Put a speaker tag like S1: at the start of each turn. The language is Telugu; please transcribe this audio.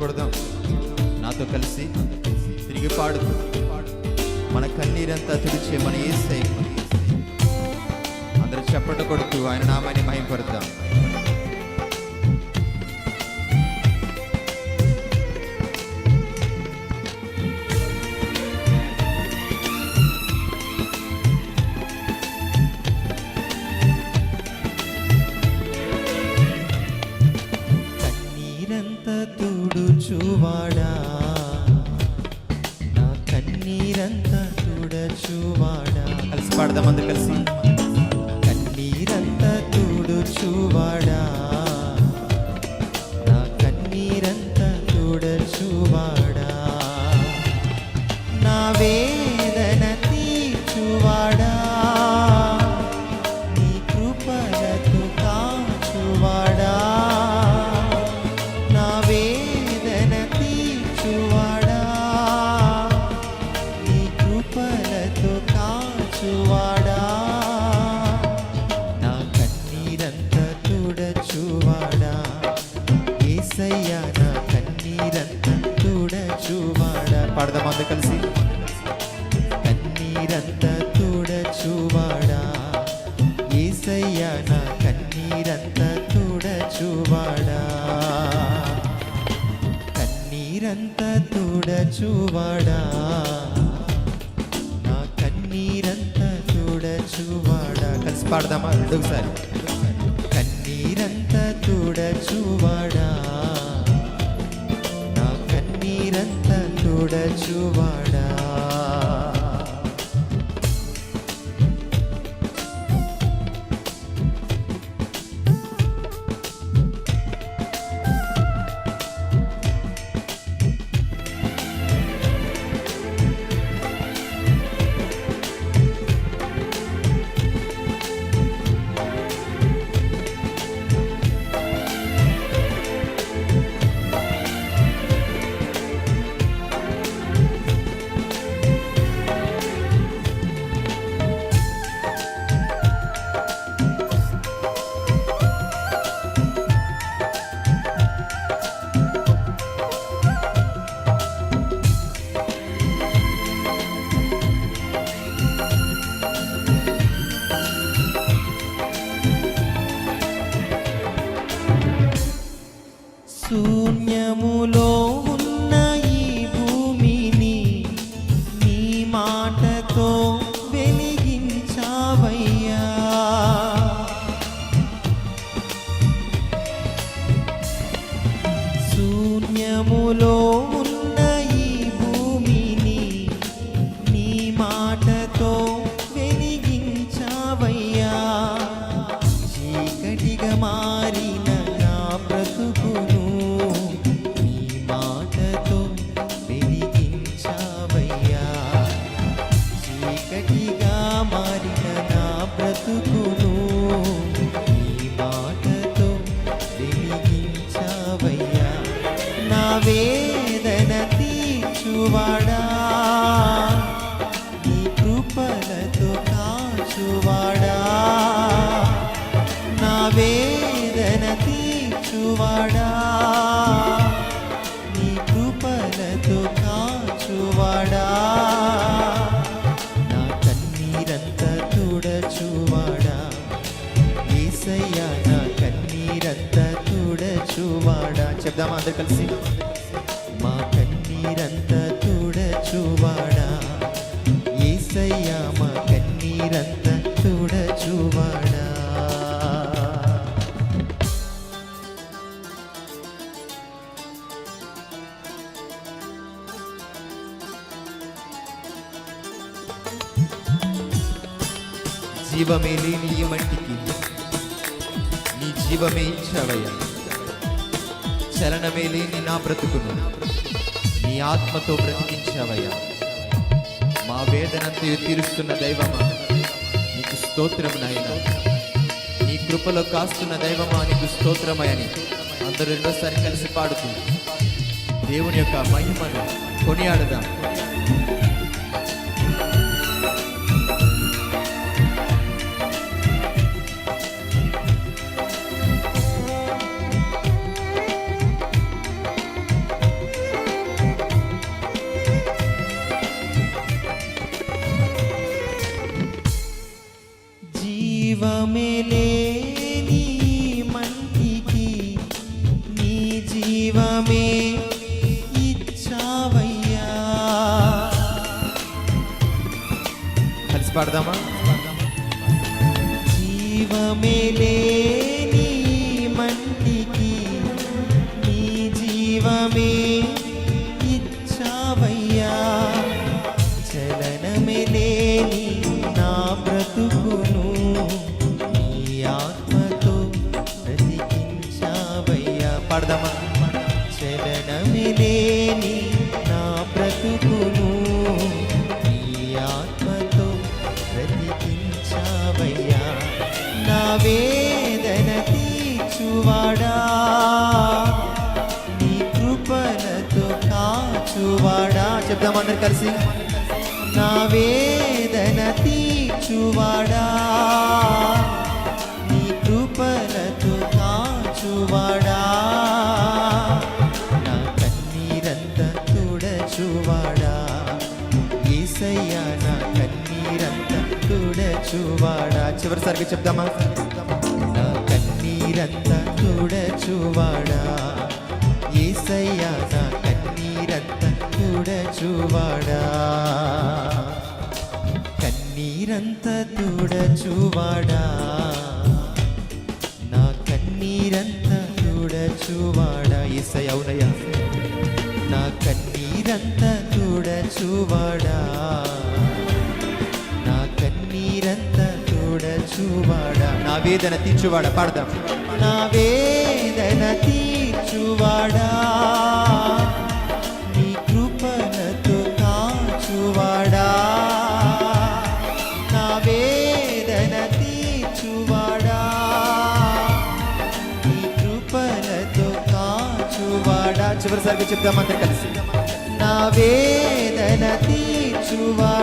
S1: కొడదాం. నాతో కలిసి తిరిగి పాడుతూ మన కన్నీరంతా తుడిచే మన యేసయ్య అందరూ చప్పట్లు కొడుతూ ఆయన నామాన్ని మహిమపడతాం.
S2: కన్నీరంతా తుడుచువాడా, నా కన్నీరంతా తుడచువాడా.
S1: కలిసి పాడదాం అందరూ కలిసి.
S2: కన్నీరంతా తుడుచువాడా, నా కన్నీరంతా తుడచువాడా, నా వేదన తీర్చువాడా, నీ కృపలతో కాచువాడా, నా వేదన తీర్చువాడా, నీ కృపలతో కాచువాడా, నా కన్నీరంతా తుడచువాడా. యేసయ్యా నా కన్నీరంతా తుడచువాడా.
S1: పాడదాం అందరూ కలిసి.
S2: కన్నీరంతా తుడచువాడా, యేసయ్యా నా కన్నీరంతా తుడచువాడా, కన్నీరంతా తుడచువాడా, నా కన్నీరంతా తుడచువాడా.
S1: కలిసి పాడదామా రెండోసారి.
S2: కన్నీరంతా తుడచువాడా, నా కన్నీరంతా తుడచువాడా. శూన్యములో ఉన్న ఈ భూమిని నీ మాటతో వెలిగించావయ్యా. శూన్యములో ఉన్న ఈ భూమిని నీ మాటతో వెలిగించావయ్యా. చీకటిగా మారిన నా బ్రతుకును నీ మాటతో వెలిగించావయ్యా. చీకటిగా మారిన నా బ్రతుకును నీ మాటతో వెలిగించావయ్యా. నా వేదన తీర్చువాడా, నీ కృపలతో కాచువాడా, నా వేదన తీర్చువాడా, నీ కృపలతో కాచువాడా, నా కన్నీరంతా తుడచువాడా. యేసయ్యా నా కన్నీరంతా తుడచువాడా.
S1: చెప్దామా అందరూ కలిసి.
S2: మా కన్నీరంతా తుడచువాడా, యేసయ్యా మా కన్నీరంతా తుడచువాడా.
S1: జీవమే లేని ఈ మట్టికి నీ జీవమే ఇచ్చావయ్యా. చలనమే లేని నా బ్రతుకును నీ ఆత్మతో బ్రతికించావయ్యా. మా వేదనంతయు తీరుస్తున్న దైవమా నీకు స్తోత్రం నాయనా. నీ కృపలో కాస్తున్న దైవమా నీకు స్తోత్రమయని అందరూ రెండోసారి కలిసి పాడుతూ దేవుని యొక్క మహిమను కొనియాడదాం.
S2: జీవమే లేని మంటికి నీ జీవమే ఇచ్చావయ్యా.
S1: కలిసి పాడదామా?
S2: జీవమే లేని మంటికి నీ జీవమే ఇచ్చావయ్యా. చలనమే లేని నా బ్రతుకును నీ ఆత్మతో బ్రతికించావయ్యా. పాడదామా? చలనమే లేని నా బ్రతుకును నీ ఆత్మతో బ్రతికించావయ్యా. నా వేదన తీర్చువాడా, నీ కృపలతో కాచువాడా. చెప్దాం అందరు కలిసి. నా వేదన తీర్చువాడా, నీ కృపలతో కాచువాడా. నా కన్నీరంతా తుడచువాడా, యేసయ్యా నా కన్నీరంతా తుడచువాడా. చివరిసారిగా చెప్దామా? నా కన్నీరంతా తుడచువాడా, యేసయ్యా నా కన్నీరంతా తుడచువాడా. కన్నీరంతా తుడచువాడా, నా కన్నీరంతా తుడచువాడా. యేసయ్యా అవునయ్యా. నా కన్నీరంతా తుడచువాడా, నా కన్నీరంతా తుడచువాడా. నా వేదన తీర్చువాడా. పాడదాం. నా వేదన తీర్చువాడా, నీ కృపలతో కాచువాడా. నా వేదన తీర్చువాడా, నీ కృపలతో కాచువాడా. చివరిసారిగా చెప్దామంతా కలిసి. నా వేదన తీర్చువాడా,